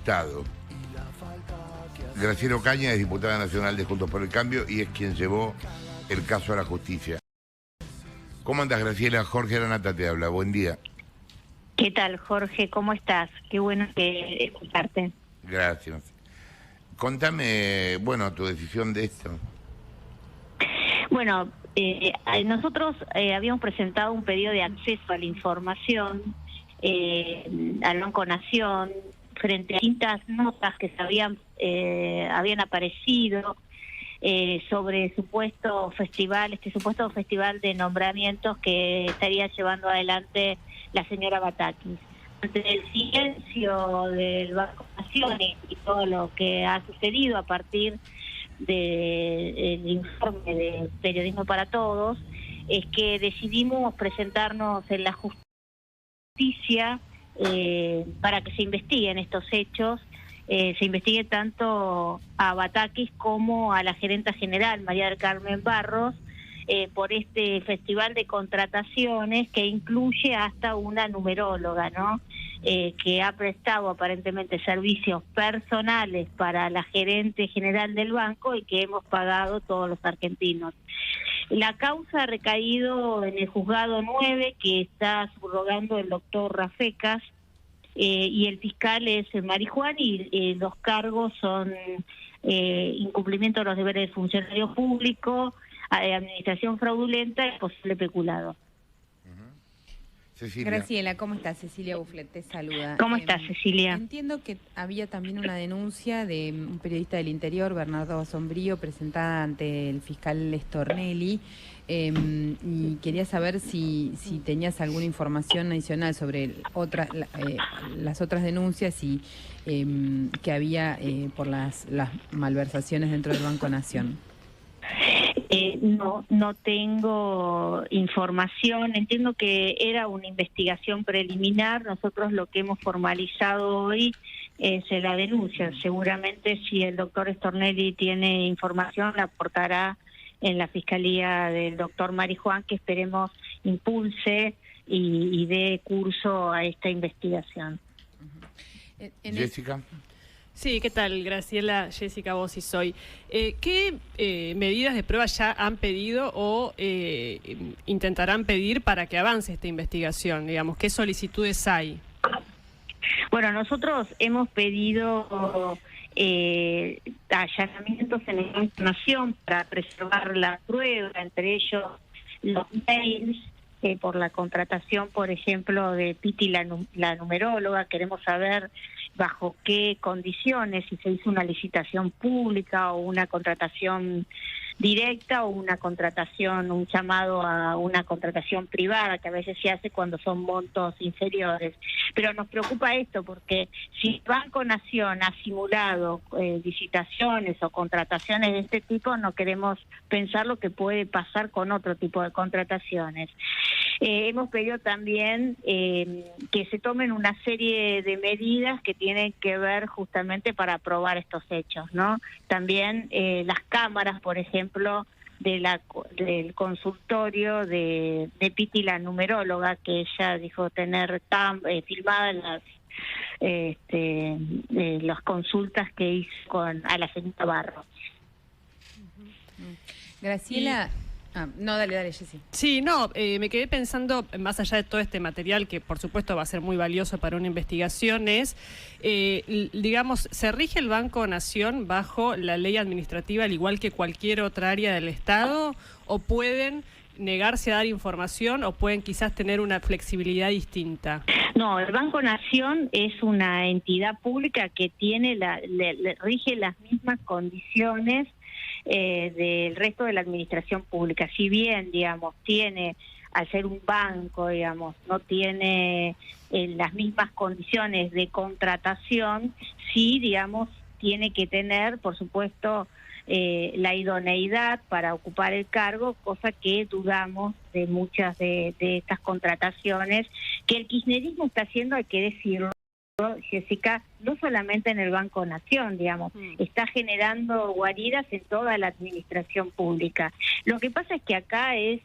Estado. Graciela Ocaña es diputada nacional de Juntos por el Cambio y es quien llevó el caso a la justicia. ¿Cómo andas, Graciela? Jorge Aranata te habla. Buen día. ¿Qué tal, Jorge? ¿Cómo estás? Qué bueno que escucharte. Gracias. Contame, bueno, tu decisión de esto. Bueno, nosotros habíamos presentado un pedido de acceso a la información al Banco Nación frente a distintas notas que se habían aparecido sobre el supuesto festival, supuesto festival de nombramientos que estaría llevando adelante la señora Batakis. Ante el silencio del Banco Nación y todo lo que ha sucedido a partir del informe de Periodismo para Todos, es que decidimos presentarnos en la justicia para que se investiguen estos hechos, se investigue tanto a Batakis como a la gerenta general, María del Carmen Barros, por este festival de contrataciones que incluye hasta una numeróloga, ¿no? Que ha prestado aparentemente servicios personales para la gerente general del banco y que hemos pagado todos los argentinos. La causa ha recaído en el juzgado 9, que está subrogando el doctor Rafecas, y el fiscal es Marijuán, y los cargos son incumplimiento de los deberes de funcionario público, administración fraudulenta y posible peculado. Cecilia. Graciela, ¿cómo estás? Cecilia Bufflet te saluda. ¿Cómo estás, Cecilia? Entiendo que había también una denuncia de un periodista del Interior, Bernardo Basombrío, presentada ante el fiscal Stornelli, y quería saber si tenías alguna información adicional sobre las otras denuncias y que había por las malversaciones dentro del Banco Nación. No tengo información. Entiendo que era una investigación preliminar. Nosotros lo que hemos formalizado hoy es la denuncia. Seguramente si el doctor Stornelli tiene información la aportará en la fiscalía del doctor Marijuán, que esperemos impulse y dé curso a esta investigación. Jessica. Sí, ¿qué tal, Graciela? Jessica Bossi soy. ¿Qué medidas de prueba ya han pedido o intentarán pedir para que avance esta investigación? Digamos, ¿qué solicitudes hay? Bueno, nosotros hemos pedido allanamientos en el Banco Nación para preservar la prueba, entre ellos los mails por la contratación, por ejemplo, de Piti, la numeróloga. Queremos saber bajo qué condiciones, si se hizo una licitación pública o una contratación directa o una contratación, un llamado a una contratación privada, que a veces se hace cuando son montos inferiores. Pero nos preocupa esto porque si el Banco Nación ha simulado licitaciones o contrataciones de este tipo, no queremos pensar lo que puede pasar con otro tipo de contrataciones. Hemos pedido también que se tomen una serie de medidas que tienen que ver justamente para probar estos hechos, ¿no? También las cámaras, por ejemplo, del consultorio de Piti, la numeróloga, que ella dijo tener filmadas las consultas que hizo a la señora Barros. Graciela... no, dale, Jessy. Sí, no, me quedé pensando, más allá de todo este material, que por supuesto va a ser muy valioso para una investigación, es, digamos, ¿se rige el Banco Nación bajo la ley administrativa al igual que cualquier otra área del Estado? ¿O pueden negarse a dar información o pueden quizás tener una flexibilidad distinta? No, el Banco Nación es una entidad pública que tiene le rige las mismas condiciones del resto de la administración pública. Si bien, digamos, tiene, al ser un banco, digamos, no tiene las mismas condiciones de contratación, sí, digamos, tiene que tener, por supuesto, la idoneidad para ocupar el cargo, cosa que dudamos de muchas de estas contrataciones que el kirchnerismo está haciendo, hay que decirlo, Jessica, no solamente en el Banco Nación, digamos, está generando guaridas en toda la administración pública. Lo que pasa es que acá es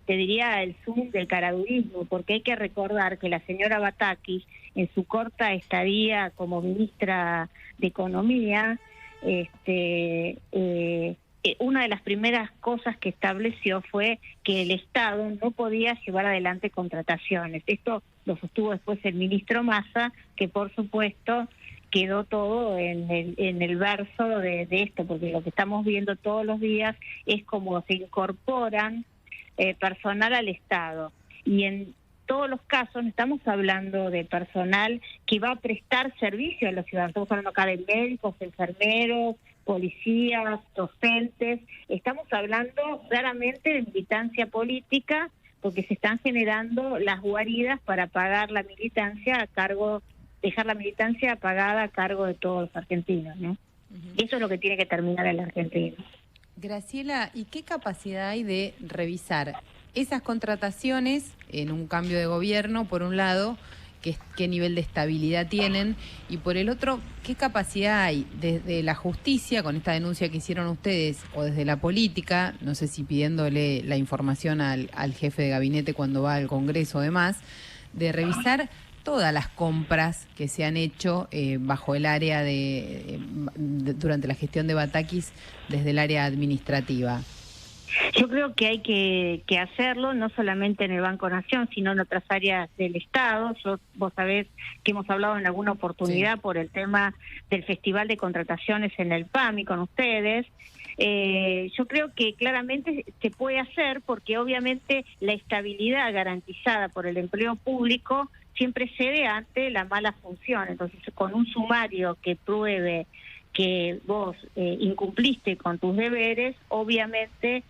te diría, el zoom del caradurismo, porque hay que recordar que la señora Batakis, en su corta estadía como ministra de Economía, una de las primeras cosas que estableció fue que el Estado no podía llevar adelante contrataciones. Esto lo sostuvo después el ministro Massa, que por supuesto quedó todo en el verso de esto, porque lo que estamos viendo todos los días es cómo se incorporan personal al Estado. Y en todos los casos no estamos hablando de personal que va a prestar servicio a los ciudadanos. Estamos hablando acá de médicos, enfermeros, policías, docentes. Estamos hablando claramente de militancia política, porque se están generando las guaridas para pagar la militancia a cargo, dejar la militancia pagada a cargo de todos los argentinos, ¿no? Eso es lo que tiene que terminar en la Argentina. Graciela, ¿y qué capacidad hay de revisar esas contrataciones en un cambio de gobierno, por un lado, qué nivel de estabilidad tienen, y por el otro, qué capacidad hay desde la justicia, con esta denuncia que hicieron ustedes, o desde la política, no sé si pidiéndole la información al jefe de gabinete cuando va al Congreso o demás, de revisar todas las compras que se han hecho bajo el área durante la gestión de Batakis desde el área administrativa? Yo creo que hay que hacerlo, no solamente en el Banco Nación, sino en otras áreas del Estado. Vos sabés que hemos hablado en alguna oportunidad por el tema del Festival de Contrataciones en el PAMI con ustedes. Yo creo que claramente se puede hacer, porque obviamente la estabilidad garantizada por el empleo público siempre cede ante la mala función. Entonces, con un sumario que pruebe que vos incumpliste con tus deberes, obviamente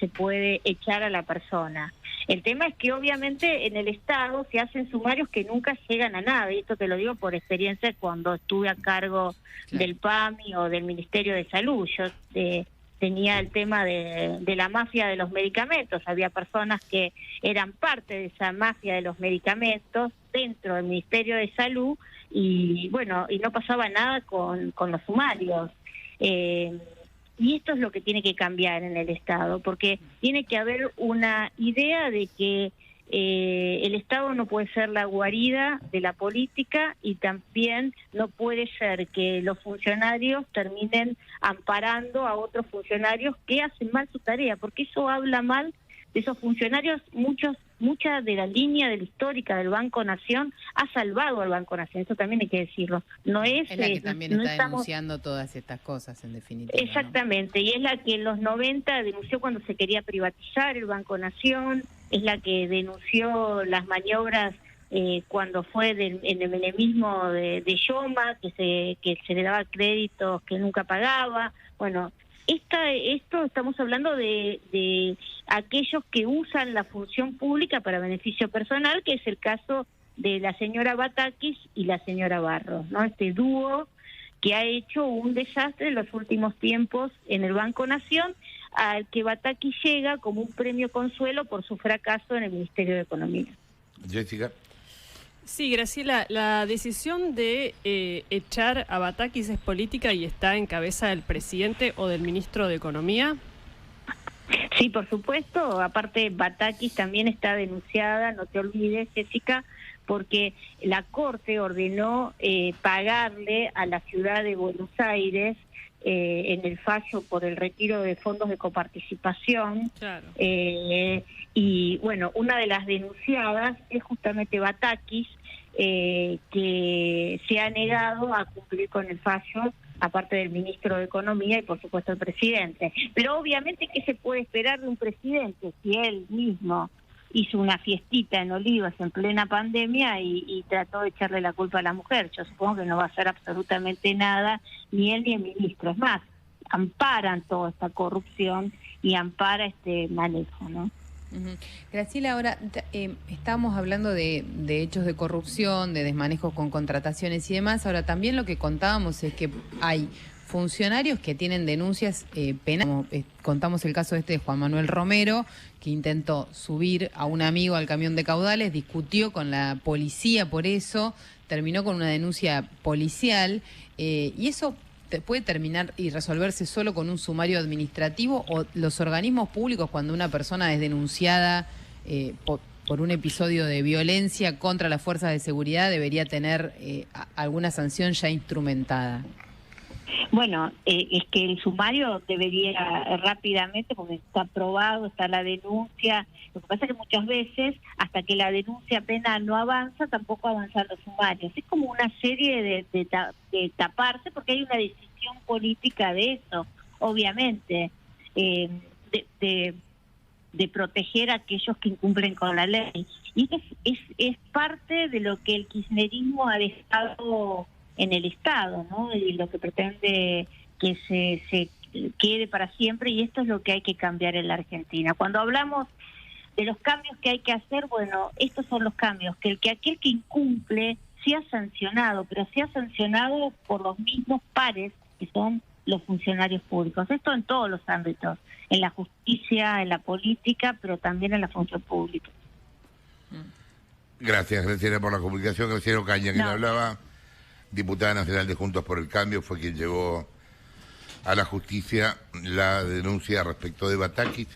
se puede echar a la persona. El tema es que obviamente en el Estado se hacen sumarios que nunca llegan a nada, y esto te lo digo por experiencia cuando estuve a cargo del PAMI o del Ministerio de Salud. Yo tenía el tema de la mafia de los medicamentos. Había personas que eran parte de esa mafia de los medicamentos dentro del Ministerio de Salud, y bueno, y no pasaba nada con los sumarios. Y esto es lo que tiene que cambiar en el Estado, porque tiene que haber una idea de que el Estado no puede ser la guarida de la política, y también no puede ser que los funcionarios terminen amparando a otros funcionarios que hacen mal su tarea, porque eso habla mal de esos funcionarios. Mucha de la línea de la histórica del Banco Nación ha salvado al Banco Nación, eso también hay que decirlo. No es la que también está denunciando todas estas cosas, en definitiva. Exactamente, ¿no? Y es la que en los 90 denunció cuando se quería privatizar el Banco Nación, es la que denunció las maniobras cuando fue en el menemismo de Yoma, que se le daba créditos que nunca pagaba. Bueno, esto estamos hablando de aquellos que usan la función pública para beneficio personal, que es el caso de la señora Batakis y la señora Barros, ¿no? Este dúo que ha hecho un desastre en los últimos tiempos en el Banco Nación, al que Batakis llega como un premio consuelo por su fracaso en el Ministerio de Economía. Jessica. Sí, Graciela, la decisión de echar a Batakis es política y está en cabeza del presidente o del ministro de Economía. Sí, por supuesto. Aparte, Batakis también está denunciada, no te olvides, Jessica, porque la Corte ordenó pagarle a la ciudad de Buenos Aires en el fallo por el retiro de fondos de coparticipación. Claro. Y bueno, una de las denunciadas es justamente Batakis, que se ha negado a cumplir con el fallo, aparte del ministro de Economía y por supuesto el presidente. Pero obviamente, ¿qué se puede esperar de un presidente si él mismo hizo una fiestita en Olivos en plena pandemia y trató de echarle la culpa a la mujer? Yo supongo que no va a hacer absolutamente nada, ni él ni el ministro. Es más, amparan toda esta corrupción y ampara este manejo, ¿no? Graciela, ahora estamos hablando de hechos de corrupción, de desmanejos con contrataciones y demás. Ahora también lo que contábamos es que hay funcionarios que tienen denuncias penales. Como, contamos el caso de Juan Manuel Romero, que intentó subir a un amigo al camión de caudales, discutió con la policía por eso, terminó con una denuncia policial, y eso puede terminar y resolverse solo con un sumario administrativo, o los organismos públicos, cuando una persona es denunciada por un episodio de violencia contra las fuerzas de seguridad debería tener alguna sanción ya instrumentada. Bueno, es que el sumario debería rápidamente, porque está aprobado, está la denuncia. Lo que pasa es que muchas veces, hasta que la denuncia penal no avanza, tampoco avanzan los sumarios. Es como una serie de taparse, porque hay una decisión política de eso, obviamente, de proteger a aquellos que incumplen con la ley. Y es parte de lo que el kirchnerismo ha dejado en el Estado, ¿no? Y lo que pretende que se quede para siempre, y esto es lo que hay que cambiar en la Argentina. Cuando hablamos de los cambios que hay que hacer, bueno, estos son los cambios, que aquel que incumple sea sancionado, pero sea sancionado por los mismos pares que son los funcionarios públicos. Esto en todos los ámbitos, en la justicia, en la política, pero también en la función pública. Gracias, Graciela, por la comunicación. Graciela Ocaña, quien hablaba, diputada nacional de Juntos por el Cambio, fue quien llevó a la justicia la denuncia respecto de Batakis.